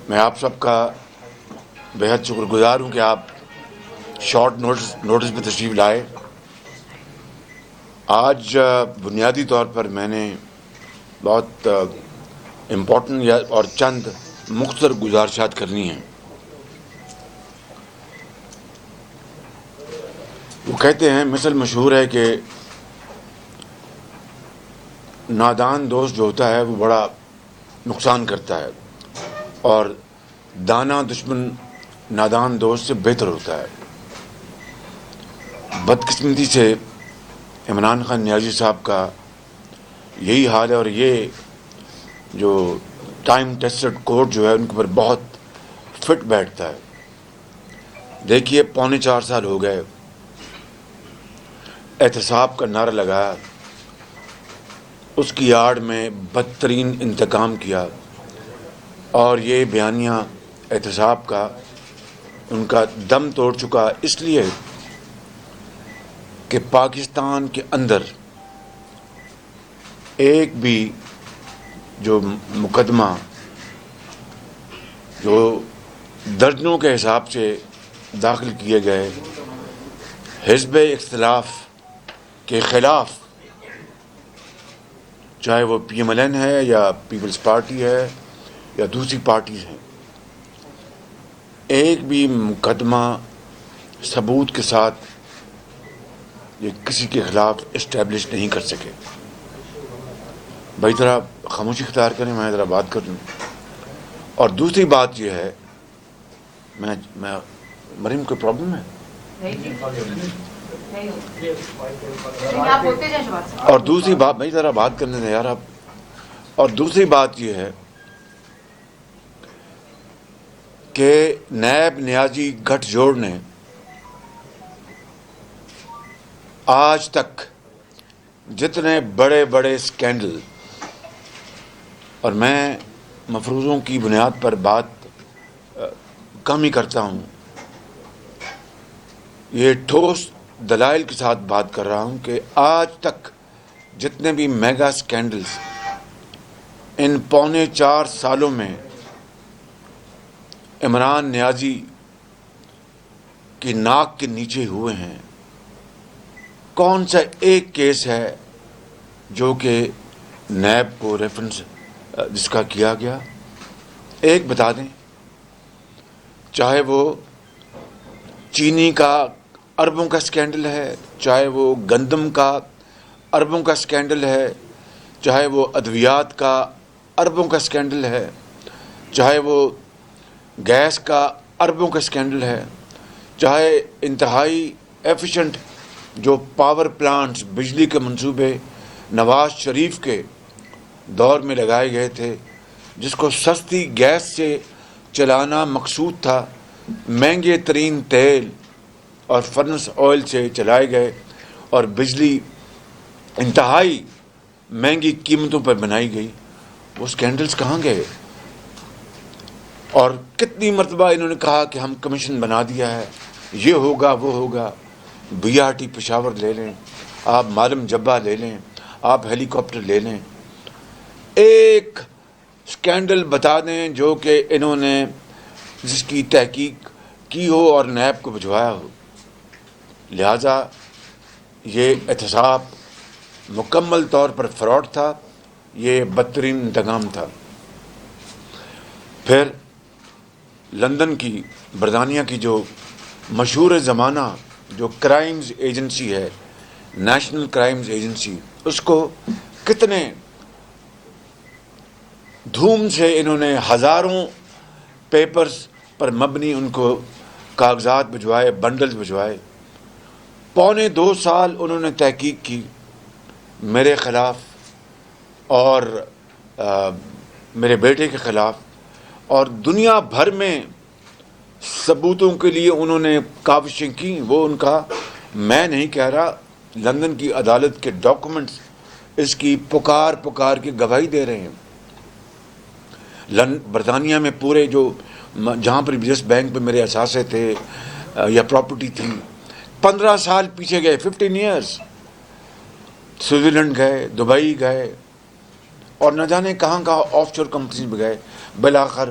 میں آپ سب کا بہت شکر گزار ہوں کہ آپ شارٹ نوٹس پہ تشریف لائے. آج بنیادی طور پر میں نے بہت امپورٹنٹ اور چند مختصر گزارشات کرنی ہیں. وہ کہتے ہیں، مثل مشہور ہے کہ نادان دوست جو ہوتا ہے وہ بڑا نقصان کرتا ہے، اور دانا دشمن نادان دوست سے بہتر ہوتا ہے. بدقسمتی سے عمران خان نیازی صاحب کا یہی حال ہے، اور یہ جو ٹائم ٹیسٹڈ کوٹ جو ہے ان کے اوپر بہت فٹ بیٹھتا ہے. دیکھیے، 4.25 سال ہو گئے احتساب کا نعرہ لگایا، اس کی آڑ میں بدترین انتقام کیا، اور یہ بیانیہ احتساب کا ان کا دم توڑ چکا، اس لیے کہ پاکستان کے اندر ایک بھی جو مقدمہ جو درجنوں کے حساب سے داخل کیے گئے حزب اختلاف کے خلاف، چاہے وہ پی ایم ایل این ہے یا پیپلز پارٹی ہے یا دوسری پارٹیز ہیں، ایک بھی مقدمہ ثبوت کے ساتھ یہ کسی کے خلاف اسٹیبلش نہیں کر سکے. بھائی ذرا خاموشی اختیار کریں، میں ذرا بات کر لوں. اور دوسری بات یہ ہے، میں مریم کوئی پرابلم ہے؟ اور دوسری بات، بھائی ذرا بات کرنے دیں یار آپ. اور دوسری بات یہ ہے کہ نیب نیازی گٹھ جوڑ نے آج تک جتنے بڑے بڑے اسکینڈل، اور میں مفروضوں کی بنیاد پر بات کم ہی کرتا ہوں، یہ ٹھوس دلائل کے ساتھ بات کر رہا ہوں کہ آج تک جتنے بھی میگا اسکینڈلز ان 4.25 سالوں میں عمران نیازی کی ناک کے نیچے ہوئے ہیں، کون سا ایک کیس ہے جو کہ نیب کو ریفرنس جس کا کیا گیا؟ ایک بتا دیں. چاہے وہ چینی کا اربوں کا اسکینڈل ہے، چاہے وہ گندم کا اربوں کا اسکینڈل ہے، چاہے وہ ادویات کا اربوں کا اسکینڈل ہے، چاہے وہ گیس کا اربوں کا اسکینڈل ہے، چاہے انتہائی ایفیشنٹ جو پاور پلانٹس، بجلی کے منصوبے نواز شریف کے دور میں لگائے گئے تھے، جس کو سستی گیس سے چلانا مقصود تھا، مہنگے ترین تیل اور فرنس آئل سے چلائے گئے، اور بجلی انتہائی مہنگی قیمتوں پر بنائی گئی. وہ اسکینڈلز کہاں گئے؟ اور کتنی مرتبہ انہوں نے کہا کہ ہم کمیشن بنا دیا ہے، یہ ہوگا وہ ہوگا. بی آر ٹی پشاور لے لیں، آپ معلم جبہ لے لیں، آپ ہیلی کاپٹر لے لیں، ایک اسکینڈل بتا دیں جو کہ انہوں نے جس کی تحقیق کی ہو اور نیب کو بھجوایا ہو. لہذا یہ احتساب مکمل طور پر فراڈ تھا، یہ بدترین انتقام تھا. پھر لندن کی، برطانیہ کی جو مشہور زمانہ جو کرائمز ایجنسی ہے، نیشنل کرائمز ایجنسی، اس کو کتنے دھوم سے انہوں نے ہزاروں پیپرز پر مبنی ان کو کاغذات بھجوائے، بنڈلز بھجوائے. 2.25 سال انہوں نے تحقیق کی میرے خلاف اور میرے بیٹے کے خلاف، اور دنیا بھر میں ثبوتوں کے لیے انہوں نے کاوشیں کی. وہ ان کا، میں نہیں کہہ رہا، لندن کی عدالت کے ڈاکومنٹس اس کی پکار کے گواہی دے رہے ہیں. برطانیہ میں پورے جو جہاں پر یس بینک پہ میرے اثاثے تھے یا پراپرٹی تھی، 15 سال پیچھے گئے، 15 ایئرس. سوئٹزرلینڈ گئے، دبئی گئے، اور نہ جانے کہاں آف شور کمپنیز میں گئے. بالآخر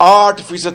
8%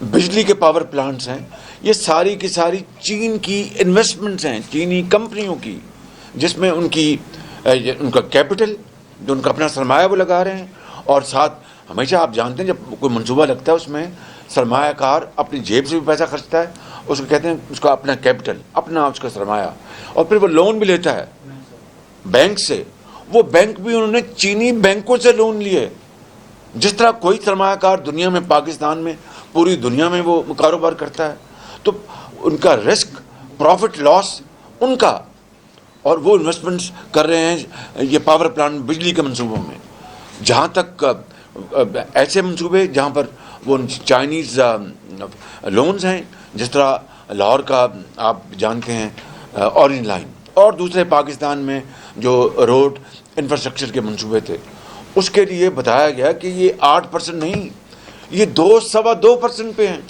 بجلی کے پاور پلانٹس ہیں، یہ ساری کی ساری چین کی انویسٹمنٹس ہیں، چینی کمپنیوں کی، جس میں ان کا کیپٹل، جو ان کا اپنا سرمایہ وہ لگا رہے ہیں، اور ساتھ ہمیشہ آپ جانتے ہیں جب کوئی منصوبہ لگتا ہے اس میں سرمایہ کار اپنی جیب سے بھی پیسہ خرچتا ہے، اس کو کہتے ہیں اس کا اپنا کیپٹل، اپنا اس کا سرمایہ، اور پھر وہ لون بھی لیتا ہے بینک سے. وہ بینک بھی انہوں نے چینی بینکوں سے لون لیے. جس طرح کوئی سرمایہ کار دنیا میں، پاکستان میں، پوری دنیا میں وہ کاروبار کرتا ہے، تو ان کا رسک، پروفٹ لاس ان کا، اور وہ انویسٹمنٹس کر رہے ہیں یہ پاور پلانٹ، بجلی کے منصوبوں میں. جہاں تک ایسے منصوبے جہاں پر وہ چائنیز لونز ہیں، جس طرح لاہور کا آپ جانتے ہیں اورینج لائن، اور دوسرے پاکستان میں جو روڈ انفراسٹرکچر کے منصوبے تھے، اس کے لیے بتایا گیا کہ یہ 8% نہیں، یہ 2.25% پہ ہیں.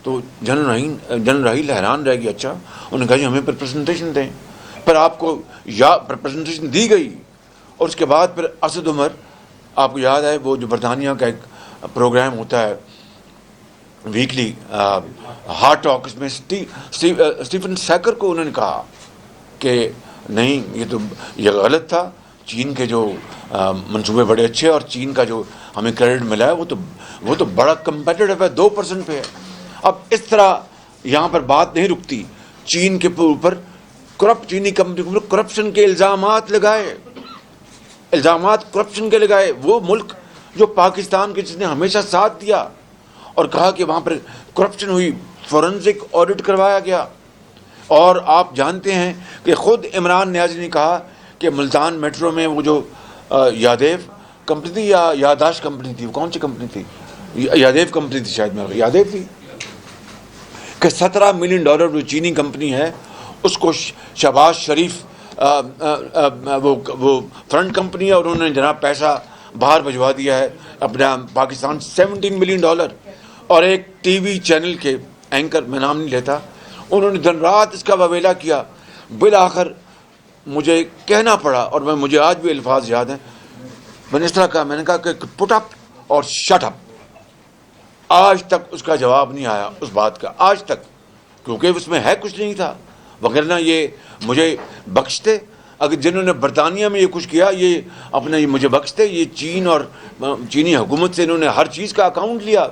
تو جنرل راحیل حیران رہ گیا. اچھا، انہوں نے کہا جی ہمیں پریزنٹیشن دیں. پھر آپ کو پریزنٹیشن دی گئی، اور اس کے بعد پھر اسد عمر، آپ کو یاد ہے وہ جو برطانیہ کا ایک پروگرام ہوتا ہے ویکلی ہارٹ ٹاک، اس میں اسٹیفن سیکر کو انہوں نے کہا کہ نہیں، یہ غلط تھا، چین کے جو منصوبے بڑے اچھے، اور چین کا جو ہمیں کریڈٹ ملا ہے وہ تو بڑا کمپیٹیٹو ہے، 2% پہ ہے. اب اس طرح یہاں پر بات نہیں رکتی. چین کے اوپر چینی کمپنی کے اوپر کرپشن کے الزامات کرپشن کے لگائے. وہ ملک جو پاکستان کے، جس نے ہمیشہ ساتھ دیا اور کہا کہ وہاں پر کرپشن ہوئی، فورنزک آڈٹ کروایا گیا. اور آپ جانتے ہیں کہ خود عمران نیازی نے کہا کہ ملتان میٹرو میں وہ جو یادیو کمپنی تھی یا یاداشت کمپنی تھی، وہ کون سی کمپنی تھی؟ یادیو کمپنی تھی شاید، میں یادیو تھی، کہ $17 ملین جو چینی کمپنی ہے اس کو شہباز شریف وہ فرنٹ کمپنی ہے، اور انہوں نے جناب پیسہ باہر بھجوا دیا ہے اپنا پاکستان، $17 ملین. اور ایک ٹی وی چینل کے اینکر، میں نام نہیں لیتا، انہوں نے دن رات اس کا وویلا کیا. بالآخر مجھے کہنا پڑا، اور مجھے آج بھی الفاظ یاد ہیں، میں نے اس طرح کہا، میں نے کہا کہ پٹ اپ اور شٹ اپ. آج تک اس کا جواب نہیں آیا اس بات کا، آج تک، کیونکہ اس میں ہے کچھ نہیں تھا. وغیرہ یہ مجھے بخشتے، اگر جنہوں نے برطانیہ میں یہ کچھ کیا، یہ اپنا یہ مجھے بخشتے. یہ چین اور چینی حکومت سے انہوں نے ہر چیز کا اکاؤنٹ لیا،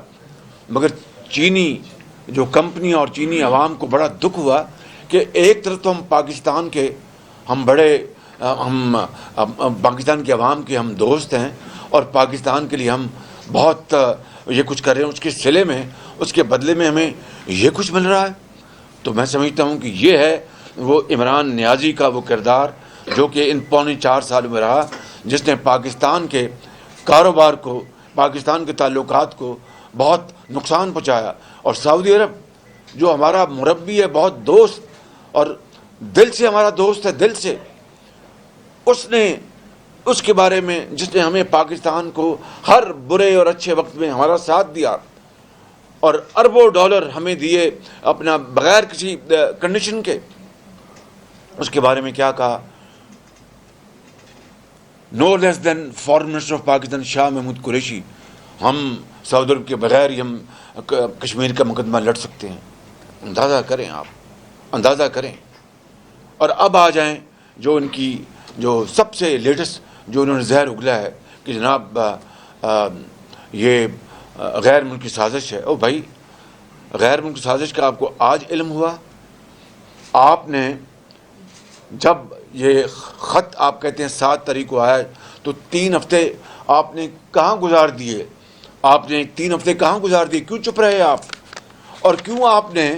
مگر چینی جو کمپنی اور چینی عوام کو بڑا دکھ ہوا کہ ایک طرف تو ہم پاکستان کے، ہم پاکستان کے عوام کے ہم دوست ہیں، اور پاکستان کے لیے ہم بہت یہ کچھ کر رہے ہیں، اس کے صلے میں، اس کے بدلے میں ہمیں یہ کچھ مل رہا ہے. تو میں سمجھتا ہوں کہ یہ ہے وہ عمران نیازی کا وہ کردار جو کہ ان 4.25 سال میں رہا، جس نے پاکستان کے کاروبار کو، پاکستان کے تعلقات کو بہت نقصان پہنچایا. اور سعودی عرب جو ہمارا مربی ہے، بہت دوست، اور دل سے ہمارا دوست ہے، دل سے، اس نے اس کے بارے میں، جس نے ہمیں پاکستان کو ہر برے اور اچھے وقت میں ہمارا ساتھ دیا، اور اربوں ڈالر ہمیں دیے اپنا بغیر کسی کنڈیشن کے، اس کے بارے میں کیا کہا؟ نو لیس دین foreign minister of Pakistan Shah Mahmood Qureshi, ہم سعودی عرب کے بغیر ہی ہم کشمیر کا مقدمہ لڑ سکتے ہیں. اندازہ کریں، آپ اندازہ کریں. اور اب آ جائیں جو ان کی جو سب سے لیٹسٹ جو انہوں نے زہر اگلا ہے کہ جناب یہ غیر ملکی سازش ہے. او بھائی، غیر ملکی سازش کا آپ کو آج علم ہوا؟ آپ نے جب یہ خط آپ کہتے ہیں 7 تاریخ کو آیا، تو 3 ہفتے آپ نے کہاں گزار دیے؟ آپ نے 3 ہفتے کہاں گزار دیے؟ کیوں چپ رہے آپ؟ اور کیوں آپ نے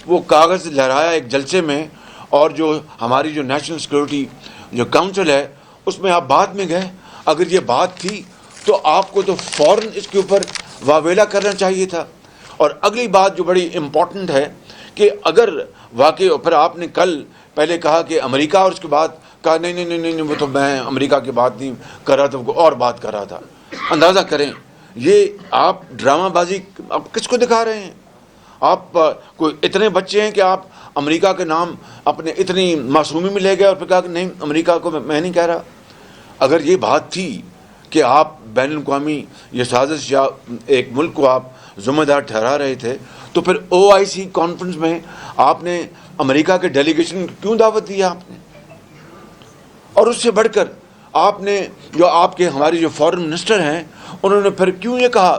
وہ کاغذ لہرایا ایک جلسے میں، اور جو ہماری جو نیشنل سیکورٹی جو کاؤنسل ہے اس میں آپ بعد میں گئے؟ اگر یہ بات تھی تو آپ کو تو فوراً اس کے اوپر واویلا کرنا چاہیے تھا. اور اگلی بات جو بڑی امپورٹنٹ ہے کہ اگر واقعی، پھر آپ نے کل پہلے کہا کہ امریکہ، اور اس کے بعد کہا نہیں وہ تو میں امریکہ کی بات نہیں کر رہا تھا، وہ اور بات کر رہا تھا. اندازہ کریں، یہ آپ ڈرامہ بازی آپ کس کو دکھا رہے ہیں؟ آپ کوئی اتنے بچے ہیں کہ آپ امریکہ کے نام اپنے اتنی معصومی میں لے گئے، اور پھر کہا کہ نہیں امریکہ کو میں نہیں کہہ رہا. اگر یہ بات تھی کہ آپ بین الاقوامی یہ سازش یا ایک ملک کو آپ ذمہ دار ٹھہرا رہے تھے، تو پھر OIC کانفرنس میں آپ نے امریکہ کے ڈیلیگیشن کیوں دعوت دی آپ نے؟ اور اس سے بڑھ کر آپ نے جو آپ کے ہمارے جو فارن منسٹر ہیں انہوں نے پھر کیوں یہ کہا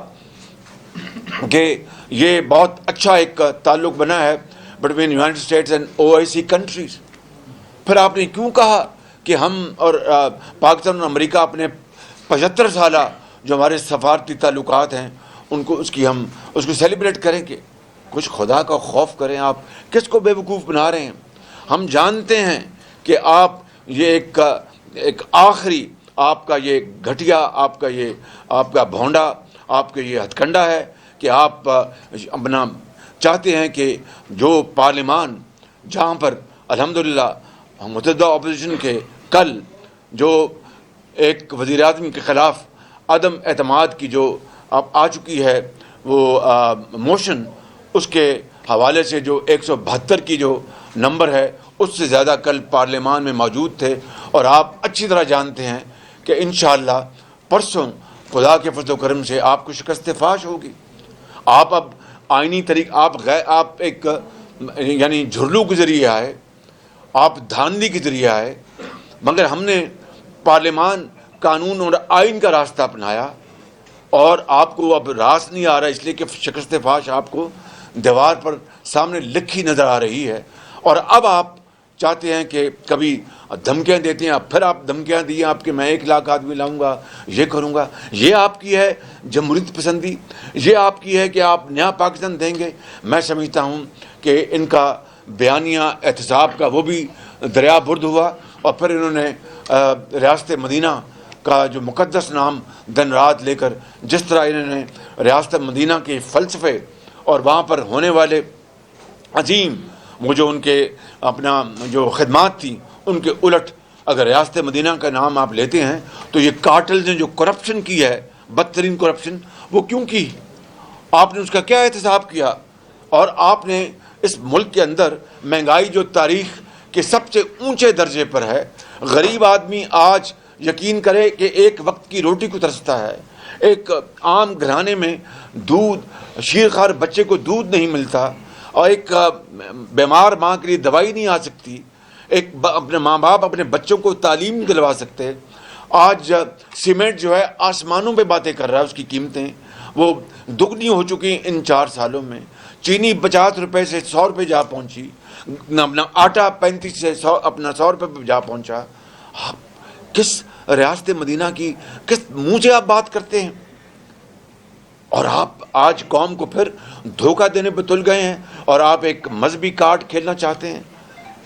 کہ یہ بہت اچھا ایک تعلق بنا ہے between United States and OIC countries? پھر آپ نے کیوں کہا کہ ہم اور پاکستان اور امریکہ اپنے 75 سالہ جو ہمارے سفارتی تعلقات ہیں ان کو اس کو سیلیبریٹ کریں گے؟ کچھ خدا کا خوف کریں، آپ کس کو بیوقوف بنا رہے ہیں؟ ہم جانتے ہیں کہ آپ یہ ایک آخری آپ کا یہ گھٹیا، آپ کا بھونڈا، آپ کا یہ ہتھ کنڈا ہے کہ آپ اپنا چاہتے ہیں کہ جو پارلیمان جہاں پر الحمدللہ متحدہ اپوزیشن کے کل جو ایک وزیر اعظم کے خلاف عدم اعتماد کی جو اب آ چکی ہے وہ موشن، اس کے حوالے سے جو 172 کی جو نمبر ہے اس سے زیادہ کل پارلیمان میں موجود تھے، اور آپ اچھی طرح جانتے ہیں کہ انشاءاللہ پرسوں خدا کے فضل و کرم سے آپ کو شکست فاش ہوگی۔ آپ اب آئینی آپ ایک یعنی جھرلو کے ذریعے آئے، آپ دھاندلی کے ذریعے آئے، مگر ہم نے پارلیمان، قانون اور آئین کا راستہ اپنایا، اور آپ کو اب راس نہیں آ رہا اس لیے کہ شکست فاش آپ کو دیوار پر سامنے لکھی نظر آ رہی ہے، اور اب آپ چاہتے ہیں کہ کبھی دھمکیاں دیتے ہیں، اب پھر آپ دھمکیاں دی آپ کہ میں 1 لاکھ آدمی لاؤں گا، یہ کروں گا۔ یہ آپ کی ہے جمہوریت پسندی؟ یہ آپ کی ہے کہ آپ نیا پاکستان دیں گے؟ میں سمجھتا ہوں کہ ان کا بیانیہ احتساب کا وہ بھی دریا برد ہوا، اور پھر انہوں نے ریاست مدینہ کا جو مقدس نام دن رات لے کر جس طرح انہوں نے ریاست مدینہ کے فلسفے اور وہاں پر ہونے والے عظیم وہ جو ان کے اپنا جو خدمات تھیں ان کے الٹ اگر ریاست مدینہ کا نام آپ لیتے ہیں تو یہ کارٹلز نے جو کرپشن کی ہے، بدترین کرپشن، وہ کیوں کی؟ آپ نے اس کا کیا احتساب کیا؟ اور آپ نے اس ملک کے اندر مہنگائی جو تاریخ کے سب سے اونچے درجے پر ہے، غریب آدمی آج یقین کرے کہ ایک وقت کی روٹی کو ترستا ہے، ایک عام گھرانے میں دودھ، شیرخوار بچے کو دودھ نہیں ملتا، اور ایک بیمار ماں کے لیے دوائی نہیں آ سکتی، ایک اپنے ماں باپ اپنے بچوں کو تعلیم نہیں دلوا سکتے۔ آج سیمنٹ جو ہے آسمانوں پہ باتیں کر رہا ہے، اس کی قیمتیں وہ دگنی ہو چکی ہیں ان 4 سالوں میں۔ چینی 50 روپے سے 100 روپے جا پہنچی، اپنا آٹا 35 سے 100 روپے پہ جا پہنچا۔ کس ریاست مدینہ کی کس منہ سے آپ بات کرتے ہیں؟ اور آپ آج قوم کو پھر دھوکہ دینے پہ تل گئے ہیں، اور آپ ایک مذہبی کارڈ کھیلنا چاہتے ہیں۔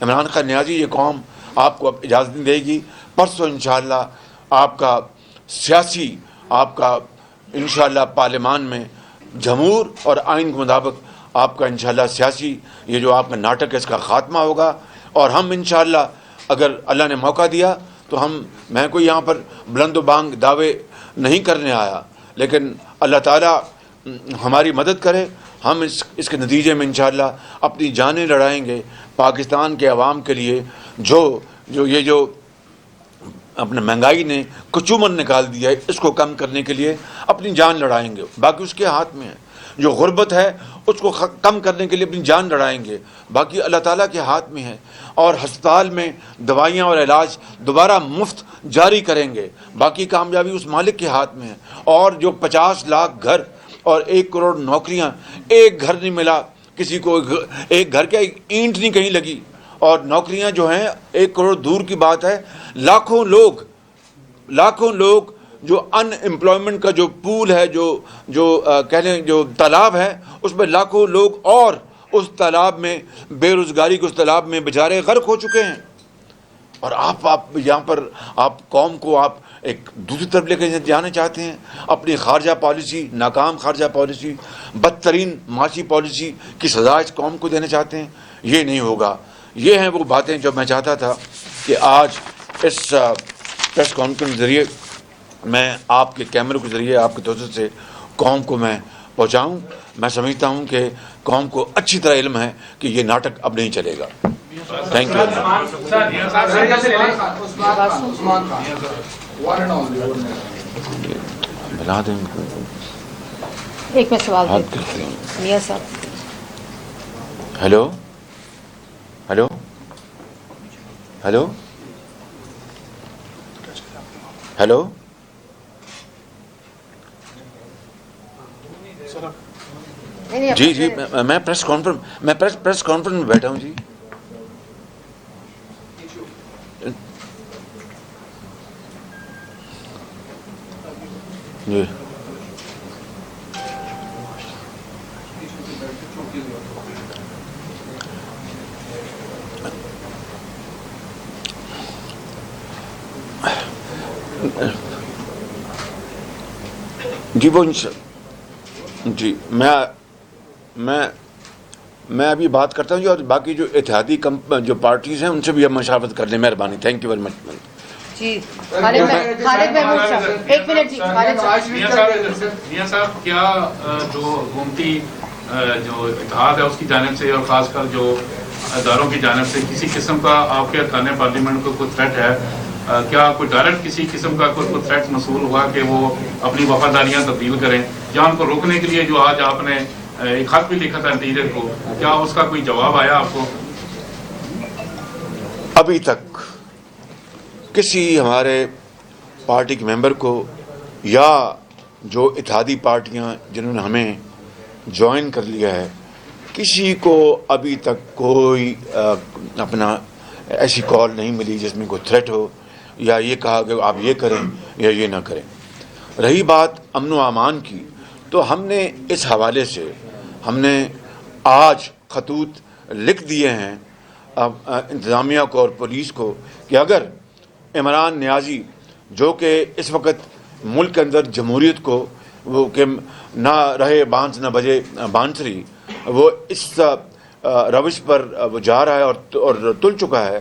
عمران خان نیازی، یہ قوم آپ کو اب اجازت نہیں دے گی۔ پرسوں انشاءاللہ آپ کا سیاسی، آپ کا انشاءاللہ پارلیمان میں جمہور اور آئین کے مطابق آپ کا انشاءاللہ سیاسی یہ جو آپ کا ناٹک ہے اس کا خاتمہ ہوگا، اور ہم انشاءاللہ اگر اللہ نے موقع دیا تو میں کوئی یہاں پر بلند و بانگ دعوے نہیں کرنے آیا، لیکن اللہ تعالیٰ ہماری مدد کرے، ہم اس کے نتیجے میں انشاءاللہ اپنی جانیں لڑائیں گے پاکستان کے عوام کے لیے، جو اپنے مہنگائی نے کچومن نکال دیا ہے اس کو کم کرنے کے لیے اپنی جان لڑائیں گے، باقی اس کے ہاتھ میں ہے۔ جو غربت ہے اس کو کم کرنے کے لیے اپنی جان لڑائیں گے، باقی اللہ تعالیٰ کے ہاتھ میں ہے۔ اور ہسپتال میں دوائیاں اور علاج دوبارہ مفت جاری کریں گے، باقی کامیابی اس مالک کے ہاتھ میں ہے۔ اور جو 50 لاکھ گھر اور 1 کروڑ نوکریاں، ایک گھر نہیں ملا کسی کو، ایک گھر کے ایک اینٹ نہیں کہیں لگی، اور نوکریاں جو ہیں 1 کروڑ دور کی بات ہے، لاکھوں لوگ جو ان امپلائمنٹ کا جو پول ہے، جو کہہ لیں جو تالاب ہے، اس میں لاکھوں لوگ اور اس تالاب میں بے روزگاری کے اس تالاب میں بیچارے غرق ہو چکے ہیں۔ اور آپ یہاں پر آپ قوم کو آپ ایک دوسری طرف لے کے جانا چاہتے ہیں، اپنی خارجہ پالیسی، ناکام خارجہ پالیسی، بدترین معاشی پالیسی کی سزا اس قوم کو دینا چاہتے ہیں۔ یہ نہیں ہوگا۔ یہ ہیں وہ باتیں جو میں چاہتا تھا کہ آج اس پریس کانفرنس کے ذریعے میں آپ کے کیمرے کے ذریعے آپ کے توسط سے قوم کو میں پہنچاؤں۔ میں سمجھتا ہوں کہ قوم کو اچھی طرح علم ہے کہ یہ ناٹک اب نہیں چلے گا۔ Thank you. بلا دیں ایک میں سوال بات کرتے ہیں. میاں صاحب. ہیلو ہیلو ہیلو ہیلو جی جی میں پریس کانفرنس میں بیٹھا ہوں جی. جی جی وہ جی میں ابھی بات کرتا ہوں جی. اور باقی جو اتحادی جو پارٹیز ہیں ان سے بھی اب مشاورت کر لیں. مہربانی. Thank you very much. جی خالد محمود صاحب ایک منٹ. جی خالد میاں صاحب کیا جو حکومتی جو اتحاد ہے اس کی جانب سے اور خاص کر جو اداروں کی جانب سے کسی قسم کا آپ کے ارکان پارلیمنٹ کو کوئی تھریٹ ہے؟ کیا کوئی ڈائریکٹ کسی قسم کا کوئی تھریٹ موصول ہوا کہ وہ اپنی وفاداریاں تبدیل کریں یا ان کو روکنے کے لیے جو آج آپ نے ایک خط بھی لکھا تھا انٹیریئر کو، کیا اس کا کوئی جواب آیا آپ کو؟ ابھی تک کسی ہمارے پارٹی کے ممبر کو یا جو اتحادی پارٹیاں جنہوں نے ہمیں جوائن کر لیا ہے کسی کو ابھی تک کوئی اپنا ایسی کال نہیں ملی جس میں کوئی تھریٹ ہو یا یہ کہا کہ آپ یہ کریں یا یہ نہ کریں. رہی بات امن و امان کی، تو ہم نے اس حوالے سے ہم نے آج خطوط لکھ دیے ہیں انتظامیہ کو اور پولیس کو کہ اگر عمران نیازی جو کہ اس وقت ملک کے اندر جمہوریت کو وہ کہ نہ رہے بانس نہ بجے بانسری، وہ اس روش پر وہ جا رہا ہے اور تل چکا ہے.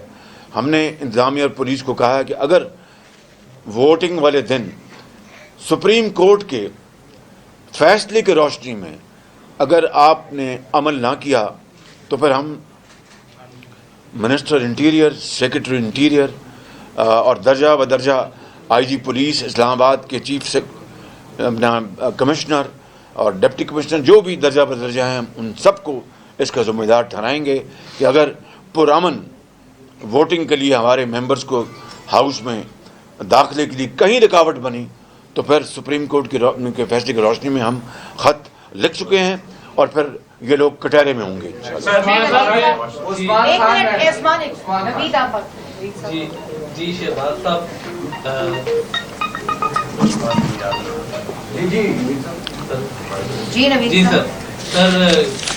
ہم نے انتظامیہ اور پولیس کو کہا ہے کہ اگر ووٹنگ والے دن سپریم کورٹ کے فیصلے کی روشنی میں اگر آپ نے عمل نہ کیا تو پھر ہم منسٹر انٹیریئر، سیکرٹری انٹیریئر اور درجہ بدرجہ آئی جی پولیس اسلام آباد کے چیف کمشنر اور ڈپٹی کمشنر جو بھی درجہ بدرجہ ہیں ان سب کو اس کا ذمہ دار ٹھہرائیں گے کہ اگر پرامن ووٹنگ کے لیے ہمارے ممبرز کو ہاؤس میں داخلے کے لیے کہیں رکاوٹ بنی تو پھر سپریم کورٹ کے فیصلے کی روشنی میں ہم خط لکھ چکے ہیں اور پھر یہ لوگ کٹہرے میں ہوں گے. جی شہباز صاحب، جی سر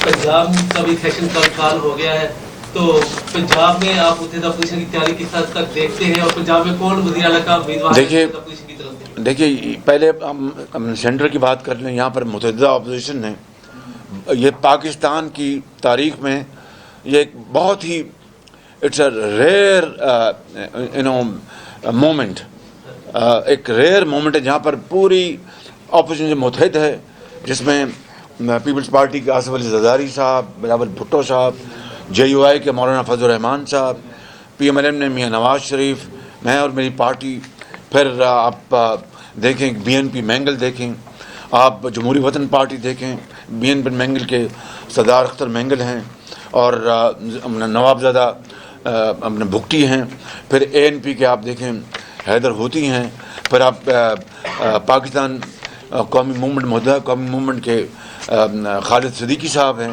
پنجاب کا بھی سیشن کال ہو گیا ہے، تو پنجاب میں آپ متحدہ اپوزیشن کی تیاری کس حد تک دیکھتے ہیں اور پنجاب میں کون وزیر اعلیٰ کا امیدوار ہے اپوزیشن کی طرف سے؟ دیکھیے پہلے ہم سینٹر کی بات کر لیں. یہاں پر متحدہ اپوزیشن نے یہ پاکستان کی تاریخ میں یہ ایک بہت ہی اٹس اے ریئر مومنٹ، ایک ریئر مومنٹ ہے جہاں پر پوری اپوزیشن متحد ہے، جس میں پیپلز پارٹی کے آصف علی زرداری صاحب، بلاول بھٹو صاحب، جے یو آئی کے مولانا فضل الرحمان صاحب، پی ایم ایل ایم نے میاں نواز شریف، میں اور میری پارٹی، پھر آپ دیکھیں بی این پی مینگل دیکھیں، آپ جمہوری وطن پارٹی دیکھیں، بی این پی مینگل کے سردار اختر مینگل ہیں اور نوابزادہ اپنے بھگٹی ہیں، پھر اے این پی کے آپ دیکھیں حیدر ہوتی ہیں، پھر آپ پاکستان قومی موومنٹ متحدہ قومی موومنٹ کے خالد صدیقی صاحب ہیں،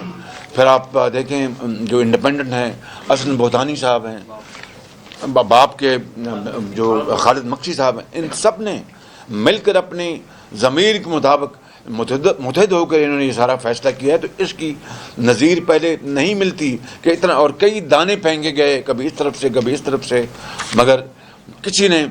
پھر آپ دیکھیں جو انڈیپینڈنٹ ہیں اسن بہتانی صاحب ہیں، باپ کے جو خالد مکشی صاحب ہیں. ان سب نے مل کر اپنی ضمیر کے مطابق متحد ہو کر انہوں نے یہ سارا فیصلہ کیا ہے. تو اس کی نظیر پہلے نہیں ملتی کہ اتنا، اور کئی دانے پھینکے گئے کبھی اس طرف سے کبھی اس طرف سے، مگر کسی نے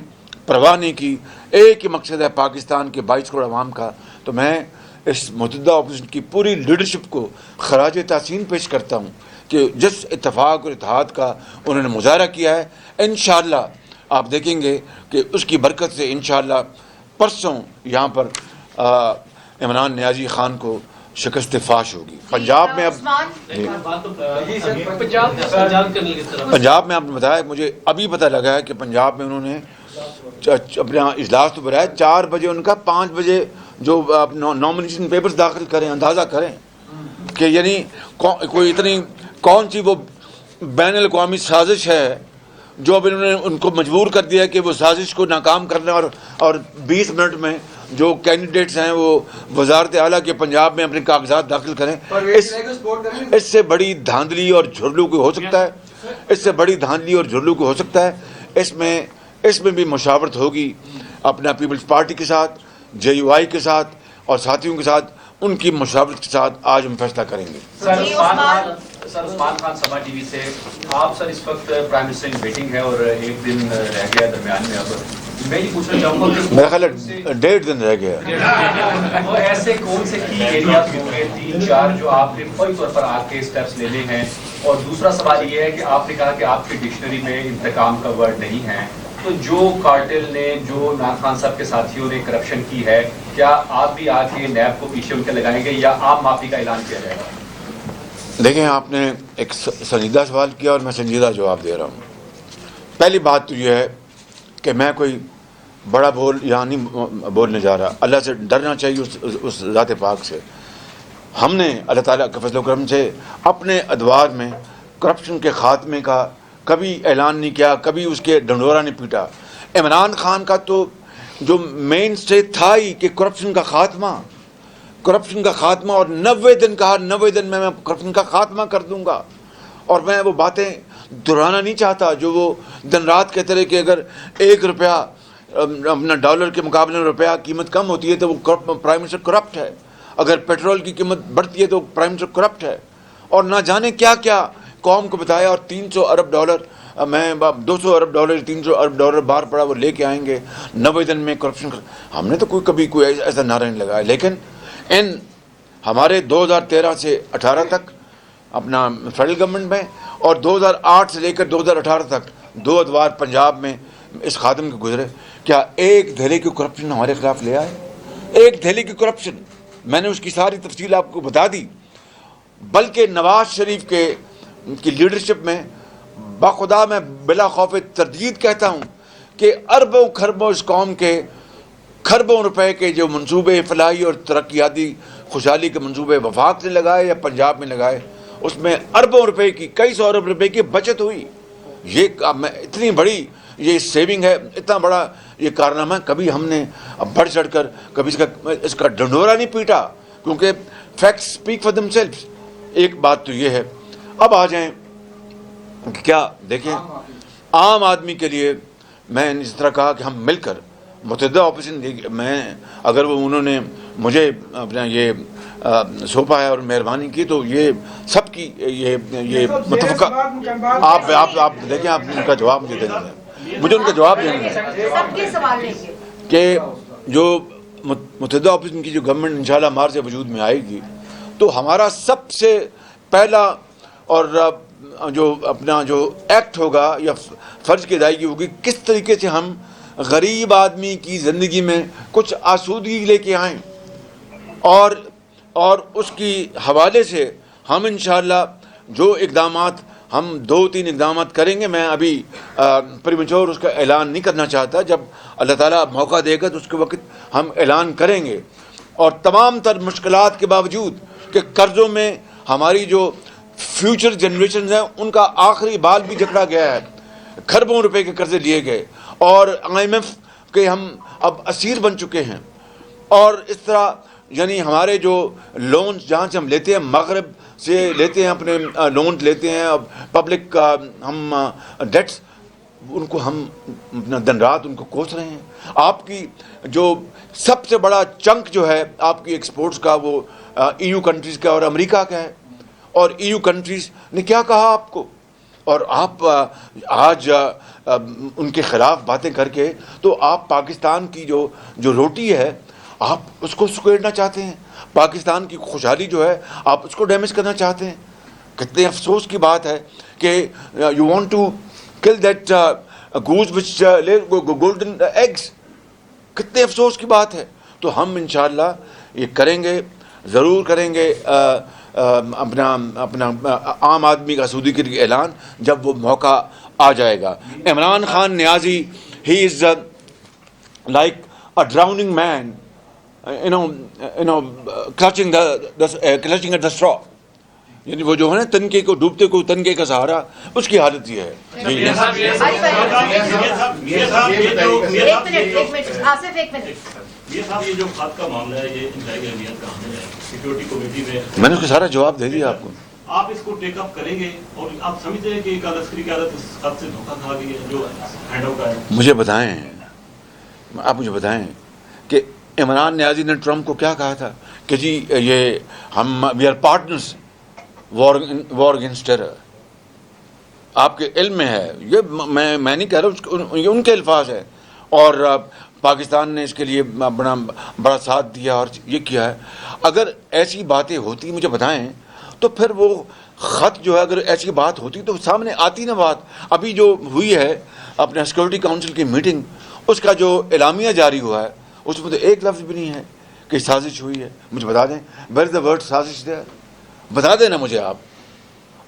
پرواہ نہیں کی. ایک ہی مقصد ہے پاکستان کے 22 کروڑ عوام کا. تو میں اس متحدہ اپوزیشن کی پوری لیڈرشپ کو خراج تحسین پیش کرتا ہوں کہ جس اتفاق اور اتحاد کا انہوں نے مظاہرہ کیا ہے، انشاءاللہ آپ دیکھیں گے کہ اس کی برکت سے انشاءاللہ پرسوں یہاں پر عمران نیازی خان کو شکست فاش ہوگی. پنجاب میں اب پنجاب میں آپ نے بتایا, مجھے ابھی پتہ لگا ہے کہ پنجاب میں انہوں نے اپنا اجلاس تو بلایا 4 بجے ان کا, 5 بجے جو نامنیشن پیپرز داخل کریں. اندازہ کریں کہ یعنی کوئی اتنی کون سی وہ بین الاقوامی سازش ہے جو اب انہوں نے ان کو مجبور کر دیا کہ وہ سازش کو ناکام کرنے اور 20 منٹ میں جو کینڈیڈیٹس ہیں وہ وزارت اعلیٰ کے پنجاب میں اپنے کاغذات داخل کریں. اس سے بڑی دھاندلی اور جھرلو کو ہو سکتا ہے, اس سے بڑی دھاندلی اور جھرلو کو ہو سکتا ہے. اس میں بھی مشاورت ہوگی اپنا پیپلز پارٹی کے ساتھ, JUI کے ساتھ اور ساتھیوں کے ساتھ. ان کی مشاورت کے ساتھ آج ہم فیصلہ کریں گے. سر عثمان خان سبا ٹی وی سے آپ سر اس وقت پرائم منسٹر کی میٹنگ ہے اور 1 دن رہ گیا درمیان میں. اب میں یہ پوچھنا چاہوں گا کہ میرا خیال ہے 1.5 دن رہ گیا. وہ ایسے کون سے کی ایریاز ہوں گے 3-4 جو آپ نے فوری طور پر آ کے اسٹیپس لینے ہیں؟ اور دوسرا سوال یہ ہے کہ آپ نے کہا کہ آپ کی ڈکشنری میں انتقام کا ورڈ نہیں ہے, تو جو کارٹل نے, جو عمران خان صاحب کے ساتھیوں نے کرپشن کی ہے, کیا آپ بھی آ کے نیب کو پیچھے ان کے لگائیں گے یا عام معافی کا اعلان کیا جائے گا؟ دیکھیں, آپ نے ایک سنجیدہ سوال کیا اور میں سنجیدہ جواب دے رہا ہوں. پہلی بات تو یہ ہے کہ میں کوئی بڑا بول یہاں نہیں بولنے جا رہا. اللہ سے ڈرنا چاہیے, اس ذات پاک سے. ہم نے اللہ تعالیٰ کے فضل و کرم سے اپنے ادوار میں کرپشن کے خاتمے کا کبھی اعلان نہیں کیا, کبھی اس کے ڈنڈورا نہیں پیٹا. عمران خان کا تو جو مین اسٹیج تھا ہی کہ کرپشن کا خاتمہ, اور 90 دن کہا, 90 دن میں کرپشن کا خاتمہ کر دوں گا. اور میں وہ باتیں دہرانا نہیں چاہتا جو وہ دن رات کہتے رہے کہ اگر 1 روپیہ اپنا ڈالر کے مقابلے میں روپیہ قیمت کم ہوتی ہے تو وہ پرائم منسٹر کرپٹ ہے, اگر پیٹرول کی قیمت بڑھتی ہے تو پرائم منسٹر کرپٹ ہے. اور نہ جانے کیا کیا قوم کو بتایا. اور 300 ارب ڈالر, میں 200 ارب ڈالر 300 ارب ڈالر باہر پڑا وہ لے کے آئیں گے 90 دن میں کرپشن. ہم نے تو کبھی کوئی ایسا نعرہ نہیں لگایا. لیکن ہمارے 2013 سے 18 تک اپنا فیڈرل گورنمنٹ میں اور 2008 سے لے کر 2018 تک 2 ادوار پنجاب میں اس خاتم کے گزرے, کیا ایک دھیلے کی کرپشن ہمارے خلاف لے آئے؟ ایک دھیلے کی کرپشن. میں نے اس کی ساری تفصیل آپ کو بتا دی. بلکہ نواز شریف کی لیڈرشپ میں بخدا میں بلا خوف تردید کہتا ہوں کہ اربوں خربوں اس قوم کے کھربوں روپے کے جو منصوبے فلاحی اور ترقیاتی خوشحالی کے منصوبے وفاق نے لگائے یا پنجاب میں لگائے, اس میں اربوں روپے کی, کئی سو ارب روپے کی بچت ہوئی. یہ اتنی بڑی یہ سیونگ ہے, اتنا بڑا یہ کارنامہ, کبھی ہم نے بڑھ چڑھ کر کبھی اس کا ڈنڈورا نہیں پیٹا, کیونکہ فیکٹس اسپیک فار دیم سیلفز. ایک بات تو یہ ہے. اب آ جائیں کیا دیکھیں عام آدمی کے لیے میں نے اس طرح کہا کہ ہم مل کر متحدہ اپوزیشن میں اگر انہوں نے مجھے اپنا یہ سونپا ہے اور مہربانی کی تو یہ سب کی یہ متفقہ. آپ دیکھیں, آپ ان کا جواب مجھے دینا ہے, مجھے ان کا جواب دینا ہے کہ جو متحدہ اپوزیشن کی جو گورنمنٹ انشاءاللہ مارچ سے وجود میں آئے گی تو ہمارا سب سے پہلا اور جو اپنا جو ایکٹ ہوگا یا فرض کی ادائیگی ہوگی کس طریقے سے ہم غریب آدمی کی زندگی میں کچھ آسودگی لے کے آئیں, اور اس کی حوالے سے ہم انشاءاللہ جو اقدامات ہم 2-3 اقدامات کریں گے. میں ابھی پریمیچور اس کا اعلان نہیں کرنا چاہتا, جب اللہ تعالیٰ موقع دے گا تو اس کے وقت ہم اعلان کریں گے. اور تمام تر مشکلات کے باوجود کہ قرضوں میں ہماری جو فیوچر جنریشنز ہیں ان کا آخری بال بھی جکڑا گیا ہے, کھربوں روپے کے قرضے لیے گئے اور IMF کے ہم اب اسیر بن چکے ہیں. اور اس طرح یعنی ہمارے جو لونز جہاں سے ہم لیتے ہیں, مغرب سے لیتے ہیں, اپنے لونز لیتے ہیں, پبلک ہم ڈیٹس, ان کو ہم اپنا دن رات ان کو کوس رہے ہیں. آپ کی جو سب سے بڑا چنک جو ہے آپ کی ایکسپورٹس کا وہ EU کنٹریز کا اور امریکہ کا ہے, اور EU کنٹریز نے کیا کہا آپ کو, اور آپ آج ان کے خلاف باتیں کر کے تو آپ پاکستان کی جو روٹی ہے آپ اس کو سکیڑنا چاہتے ہیں, پاکستان کی خوشحالی جو ہے آپ اس کو ڈیمیج کرنا چاہتے ہیں. کتنے افسوس کی بات ہے کہ you want to kill that goose which golden eggs. کتنے افسوس کی بات ہے. تو ہم انشاءاللہ یہ کریں گے. ضرور کریں گے اپنا عام آدمی کا سعودی کے لیے اعلان جب وہ موقع آ جائے گا. Imran Khan Niazi, he is like a drowning man, clutching at the straw. یعنی وہ جو ہے نا تنکے کو, ڈوبتے کو تنکے کا سہارا, اس کی حالت یہ ہے. یہ جو خط کا معاملہ ہے یہ انتہائی اہمیت کا حامل ہے. سیکورٹی کمیٹی میں نے اس کا سارا جواب دے دیا آپ کو. آپ اس کو ٹیک اپ کریں گے اور آپ سمجھتے ہیں کہ ایک عسکری قیادت اس خط سے دھوکہ کھا گئی ہے جو ہینڈ آؤٹ ہے. مجھے بتائیں, آپ مجھے بتائیں کہ عمران نیازی نے ٹرمپ کو کیا کہا تھا کہ جی یہ ہم we are partners war against terror. آپ کے علم میں ہے یہ, میں نہیں کہہ رہا, یہ ان کے الفاظ ہے. اور پاکستان نے اس کے لیے بڑا ساتھ دیا اور یہ کیا ہے. اگر ایسی باتیں ہوتی مجھے بتائیں تو پھر وہ خط جو ہے, اگر ایسی بات ہوتی تو سامنے آتی نا بات. ابھی جو ہوئی ہے اپنے سیکورٹی کاؤنسل کی میٹنگ, اس کا جو اعلامیہ جاری ہوا ہے اس میں تو ایک لفظ بھی نہیں ہے کہ سازش ہوئی ہے. مجھے بتا دیں ویئر از دا ورڈ سازش دیر, بتا دیں نا مجھے آپ.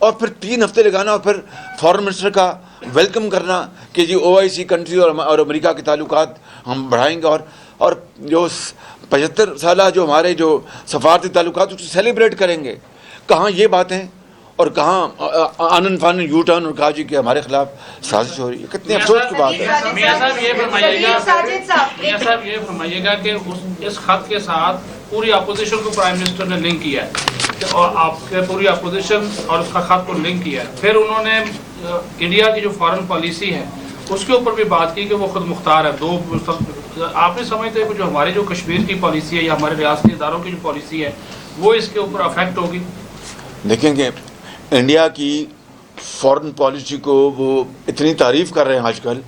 اور پھر 3 ہفتے لگانا اور پھر فارن منسٹر کا ویلکم کرنا کہ جی OIC کنٹری اور امریکہ کے تعلقات ہم بڑھائیں گے, اور جو 75 سالہ جو ہمارے جو سفارتی تعلقات اس کو سیلیبریٹ کریں گے. کہاں یہ باتیں اور کہاں آنن فانن یو ٹرن اور کہا جی کہ ہمارے خلاف سازش ہو رہی ہے. کتنی افسوس کی بات ہے. میاں صاحب یہ فرمائیے گا کہ اس خط کے ساتھ پوری اپوزیشن کو پرائم منسٹر نے لنک کیا ہے اور آپ کے پوری اپوزیشن اور اس کا خط کو لنک کیا ہے. پھر انہوں نے انڈیا کی جو فارن پالیسی ہے اس کے اوپر بھی بات کی کہ وہ خود مختار ہے. آپ نہیں سمجھتے کہ جو ہماری جو کشمیر کی پالیسی ہے یا ہمارے ریاستی اداروں کی جو پالیسی ہے وہ اس کے اوپر افیکٹ ہوگی؟ دیکھیں کہ انڈیا کی فارن پالیسی کو وہ اتنی تعریف کر رہے ہیں آج کل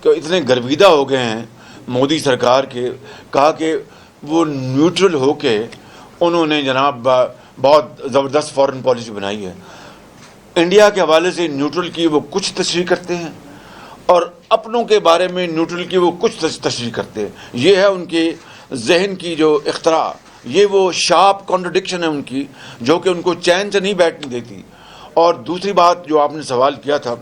کہ اتنے گرویدہ ہو گئے ہیں مودی سرکار کے. کہا کہ وہ نیوٹرل ہو کے انہوں نے جناب بہت زبردست فارن پالیسی بنائی ہے. انڈیا کے حوالے سے نیوٹرل کی وہ کچھ تشریح کرتے ہیں اور اپنوں کے بارے میں نیوٹرل کی وہ کچھ تشریح کرتے ہیں. یہ ہے ان کے ذہن کی جو اختراع, یہ وہ شارپ کانٹرڈکشن ہے ان کی جو کہ ان کو چین سے نہیں بیٹھنے دیتی. اور دوسری بات جو آپ نے سوال کیا تھا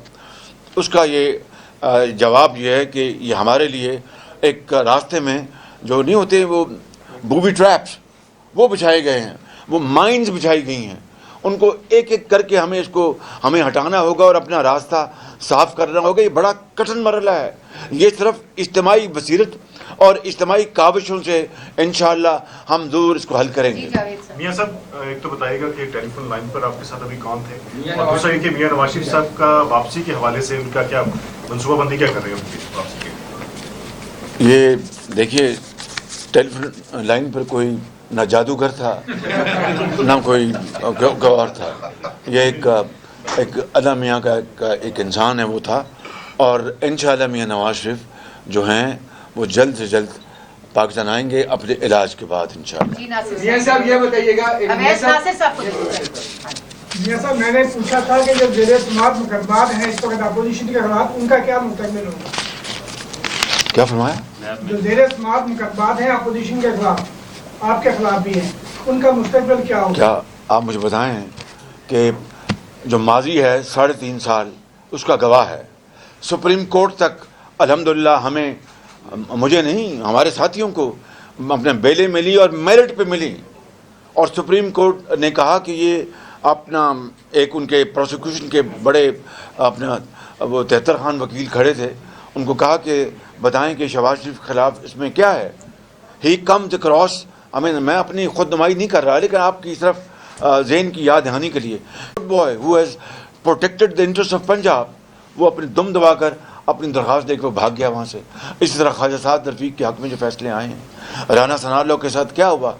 اس کا یہ جواب یہ ہے کہ یہ ہمارے لیے ایک راستے میں جو نہیں ہوتے وہ بوبی ٹریپس وہ بچھائے گئے ہیں, وہ مائنز بچھائی گئی ہیں. ان کو ایک ایک کر کے ہمیں ہٹانا ہوگا اور اپنا راستہ صاف کرنا ہوگا. یہ بڑا کٹھن مرحلہ ہے. یہ صرف اجتماعی بصیرت اور اجتماعی کاوشوں سے انشاءاللہ ہم ضرور اس کو حل کریں گے. میاں صاحب ایک تو بتائیے گا کہ ٹیلی فون لائن پر آپ کے ساتھ ابھی کون تھے, اور دوسرا یہ کہ میاں نواز شریف صاحب کا واپسی کے حوالے سے ان کا کیا منصوبہ بندی کیا کر رہے ہیں ان کی واپسی کے؟ یہ دیکھیے ٹیلی فون لائن پر کوئی نہ جادوگر تھا نہ کوئی گوار تھا. یہ ایک ادا میاں کا ایک انسان ہے وہ تھا. اور انشاءاللہ میاں نواز شریف جو ہیں وہ جلد سے جلد پاکستان آئیں گے اپنے علاج کے بعد انشاءاللہ. میاں صاحب یہ بتائیے گا, میاں صاحب میں نے پوچھا تھا کہ جو زیر سماعت مقدمات ہیں اس وقت اپوزیشن کے خلاف ان کا کیا مستقبل ہوگا؟ کیا فرمایا؟ جو زیر سماعت مقدمات ہیں اپوزیشن کے خلاف, آپ کے خلاف بھی ہیں, ان کا مستقبل کیا ہوگا؟ کیا آپ مجھے بتائیں کہ جو ماضی ہے 3.5 سال اس کا گواہ ہے. سپریم کورٹ تک الحمدللہ ہمیں, مجھے نہیں ہمارے ساتھیوں کو اپنے بیلیں ملی اور میرٹ پہ ملی. اور سپریم کورٹ نے کہا کہ یہ اپنا ایک ان کے پروسیکیوشن کے بڑے اپنا وہ 73 خان وکیل کھڑے تھے, ان کو کہا کہ بتائیں کہ شہباز شریف کے خلاف اس میں کیا ہے. ہی کمز اکراس, میں اپنی خود نمائی نہیں کر رہا لیکن آپ کی صرف ذہن کی یاد دہانی کے لیے, boy who has protected the interest of Punjab, وہ اپنی دم دبا کر اپنی درخواست دے کے وہ بھاگ گیا وہاں سے. اسی طرح خواجہ سعد رفیق کے حق میں جو فیصلے آئے ہیں, رانا ثناءاللہ کے ساتھ کیا ہوا,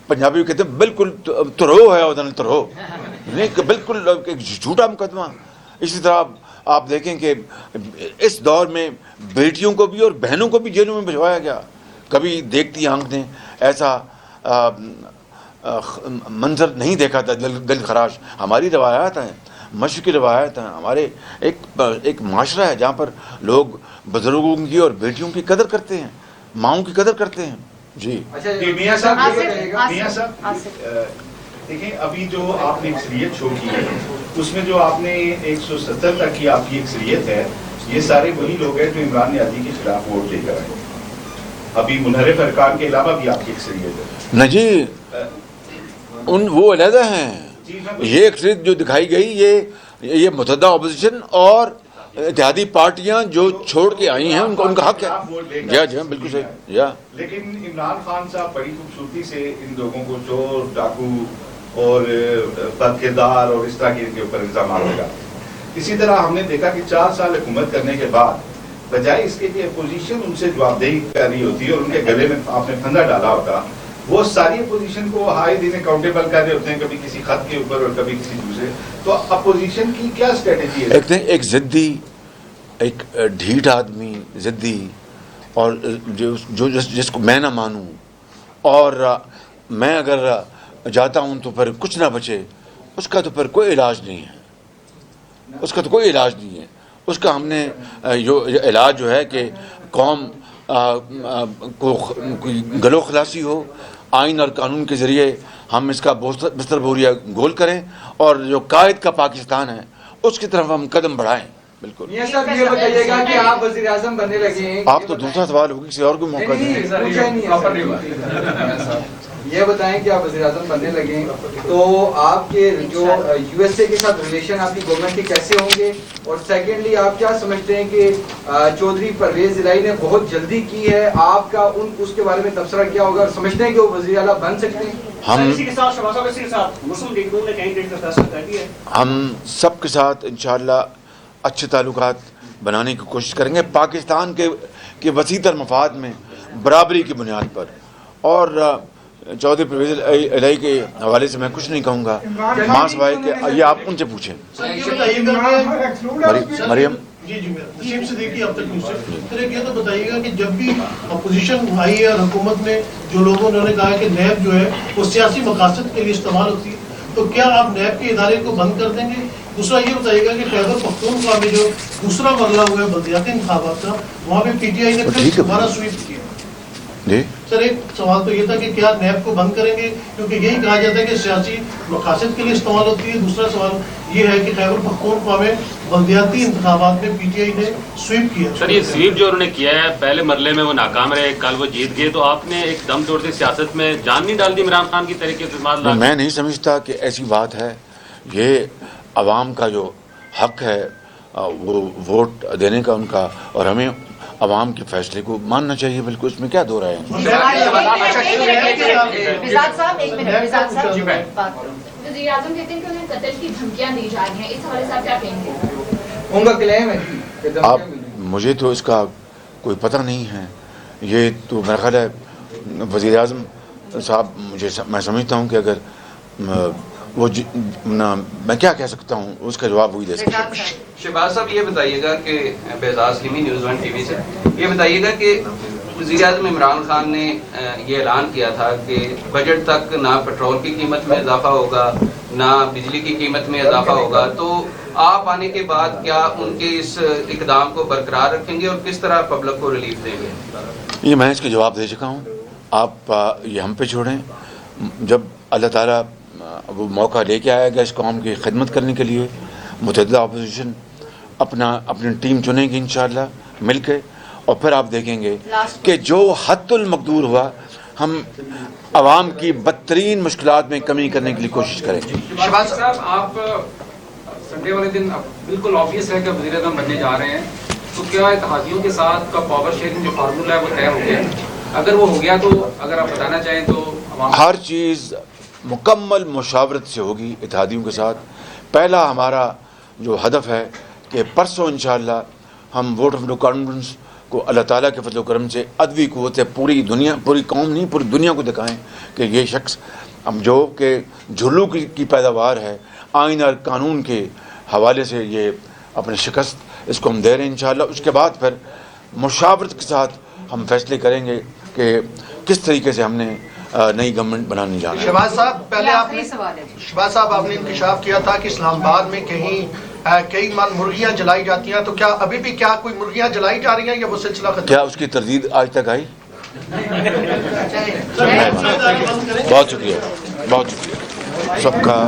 پنجابی کہتے ہیں بالکل ترو ہے ادن ترو, بالکل ایک جھوٹا مقدمہ. اسی طرح آپ دیکھیں کہ اس دور میں بیٹیوں کو بھی اور بہنوں کو بھی جیلوں میں بھجوایا گیا. کبھی دیکھتی آنکھ نے ایسا منظر نہیں دیکھا تھا دل خراش. ہماری روایات ہیں, مشرقی روایت ہیں, ہمارے ایک معاشرہ ہے جہاں پر لوگ بزرگوں کی اور بیٹیوں کی قدر کرتے ہیں, ماؤں کی قدر کرتے ہیں. جی اچھا جی میاں صاحب آصف، یہ بتائیے گا آصف، میاں صاحب آصف۔ دیکھیں ابھی جو آپ نے اکثریت شو کی ہے اس میں جو آپ نے 170 تک کی آپ کی اکثریت ہے، یہ سارے وہی لوگ ہیں جو عمران نیازی کے خلاف ووٹ لے کر آئے. ابھی منحرف ارکان کے علاوہ بھی آپ کی اکثریت ہے. نہ جی وہ علیحدہ ہیں. یہ اکثریت جو دکھائی گئی یہ متحدہ اپوزیشن اور اتحادی پارٹیاں جو چھوڑ کے آئی ہیں ان کا حق ہے. جی بالکل صحیح. لیکن عمران خان صاحب بڑی خوبصورتی سے ان لوگوں کو چور ڈاکو اور بد کردار اور اس طرح کے اوپر الزامات لگاتے ہیں. اسی طرح ہم نے دیکھا کہ 4 سال حکومت کرنے کے بعد بجائے اس کے کہ اپوزیشن ان سے جواب دہی کر رہی ہوتی ہے اور ان کے گلے میں آپ نے پھندا ڈالا ہوتا، وہ ساری اپوزیشن کو ہائے دن اکاؤنٹیبل کر رہے ہوتے ہیں، کبھی کسی خط کے اوپر اور کبھی کسی دوسرے. تو اپوزیشن کی کیا اسٹریٹجی ہے؟ ایک ضدی، ایک ڈھیٹ آدمی ضدی، اور جس کو میں نہ مانوں اور میں اگر جاتا ہوں تو پھر کچھ نہ بچے، اس کا تو پھر کوئی علاج نہیں ہے. اس کا تو کوئی علاج نہیں ہے. اس کا ہم نے جو علاج جو ہے کہ قوم کو گلو خلاصی ہو، آئین اور قانون کے ذریعے ہم اس کا بستر بوریا گول کریں اور جو قائد کا پاکستان ہے اس کی طرف ہم قدم بڑھائیں. بالکل. میاں صاحب یہ بتائیے گا کہ آپ وزیر اعظم بننے لگے ہیں، آپ تو دوسرا سوال ہوگی، کسی اور کو موقع دیں. یہ بتائیں کہ آپ وزیر اعظم بننے لگے ہیں تو آپ کے جو یو ایس اے کے ساتھ ریلیشن آپ کی گورنمنٹ کے کیسے ہوں گے؟ اور سیکنڈلی آپ کیا سمجھتے ہیں کہ چودھری پرویز الہی نے بہت جلدی کی ہے، آپ کا اس کے بارے میں تبصرہ کیا ہوگا اور سمجھتے ہیں کہ وہ وزیر اعلیٰ بن سکتے ہیں؟ ہم سب کے ساتھ انشاءاللہ اچھے تعلقات بنانے کی کوشش کریں گے پاکستان کے وسیع تر مفاد میں برابری کی بنیاد پر. اور چودھری پرویز الہی کے حوالے سے میں کچھ نہیں کہوں گا ماں سوائے کہ یہ آپ ان سے پوچھیں. مریم جی نسیم صدیقی اب تک پھر ایک یہ تو بتائیے گا کہ جب بھی اپوزیشن آئی ہے اور حکومت میں جو لوگوں نے کہا کہ نیب جو ہے وہ سیاسی مقاصد کے لیے استعمال ہوتی ہے، تو کیا آپ نیب کے ادارے کو بند کر دیں گے؟ دوسرا یہ بتائیے گا کہ خیبر پختونخوا میں جو دوسرا مرحلہ ہوا ہے بلدیاتی انتخابات کا، وہاں پہ پی ٹی آئی نے پھر دوبارہ سویپ کیا. سر ایک سوال تو یہ تھا کہ کیا نیب کو بند کریں گے کیونکہ یہی کہا جاتا ہے کہ سیاسی مقاصد کے لیے استعمال ہوتی ہے. دوسرا سوال یہ ہے کہ خیبر پختونخوا میں بلدیاتی انتخابات میں پی ٹی آئی نے سویپ کیا. سر یہ سویپ جو انہوں نے کیا ہے پہلے مرحلے میں وہ ناکام رہے، کل وہ جیت گئے، تو آپ نے ایک دم توڑ سے سیاست میں جان نہیں ڈال دی عمران خان کی طریقے سے؟ میں نہیں سمجھتا کہ ایسی بات ہے. یہ عوام کا جو حق ہے وہ ووٹ دینے کا ان کا، اور ہمیں عوام کے فیصلے کو ماننا چاہیے. بالکل، اس میں کیا دو رائے ہیں. وزیر اعظم کہتے ہیں کہ انہیں قتل کی دھمکیاں دی جا رہی ہیں، اس حوالے سے آپ کیا کہیں گے؟ ان کا کلیم ہے. آپ مجھے تو اس کا کوئی پتہ نہیں ہے. یہ تو میرا خیال ہے وزیر اعظم صاحب میں سمجھتا ہوں کہ اگر وہ میں کیا کہہ سکتا ہوں، اس کا جواب وہی دے سکتا ہوں. شہباز صاحب یہ بتائیے گا کہ بیزاز لیمی نیوز 1 ٹی وی سے یہ بتائیے گا کہ وزیر اعظم عمران خان نے یہ اعلان کیا تھا کہ بجٹ تک نہ پیٹرول کی قیمت میں اضافہ ہوگا نہ بجلی کی قیمت میں اضافہ ہوگا، تو آپ آنے کے بعد کیا ان کے اس اقدام کو برقرار رکھیں گے اور کس طرح پبلک کو ریلیف دیں گے؟ یہ میں اس کا جواب دے چکا ہوں. آپ یہ ہم پہ چھوڑیں. جب اللہ تعالیٰ وہ موقع لے کے آئے گا اس قوم کی خدمت کرنے کے لیے، متحدہ اپوزیشن اپنی ٹیم چنیں گی انشاءاللہ مل کے، اور پھر آپ دیکھیں گے کہ جو حد المقدور ہوا ہم عوام کی بدترین مشکلات میں کمی کرنے کے لیے کوشش کریں گے. شہباز صاحب آپ سنڈے والے دن بالکل آبویس ہے کہ وزیر اعظم بننے جا رہے ہیں، تو کیا اتحادیوں کے ساتھ کا پاور شیئرنگ جو فارمولہ ہے وہ طے ہو گیا؟ اگر وہ ہو گیا تو اگر آپ بتانا چاہیں تو ہر چیز مکمل مشاورت سے ہوگی اتحادیوں کے ساتھ. پہلا ہمارا جو ہدف ہے کہ پرسوں انشاءاللہ ہم ووٹ آف نو کانفیڈنس کو اللہ تعالیٰ کے فضل و کرم سے عدوی قوت سے پوری دنیا، پوری قوم نہیں پوری دنیا کو دکھائیں کہ یہ شخص ہم جو کہ جھلو کی پیداوار ہے، آئین اور قانون کے حوالے سے یہ اپنے شکست اس کو ہم دے رہے ہیں انشاءاللہ. اس کے بعد پھر مشاورت کے ساتھ ہم فیصلے کریں گے کہ کس طریقے سے ہم نے نئی گورنمنٹ بنانے جانا ہے. شہباز صاحب پہلے شہباز صاحب آپ نے انکشاف کیا تھا کہ اسلام آباد میں کئی مرغیاں جلائی جاتی ہیں، تو کیا ابھی بھی کوئی مرغیاں جلائی جا رہی ہیں یا وہ سلسلہ ختم؟ کیا اس کی تردید آج تک آئی؟ بہت شکریہ، بہت شکریہ سب کا،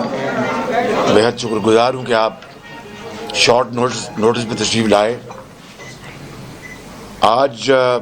بےحد شکر گزار ہوں کہ آپ شارٹ نوٹس پہ تشریف لائے. آج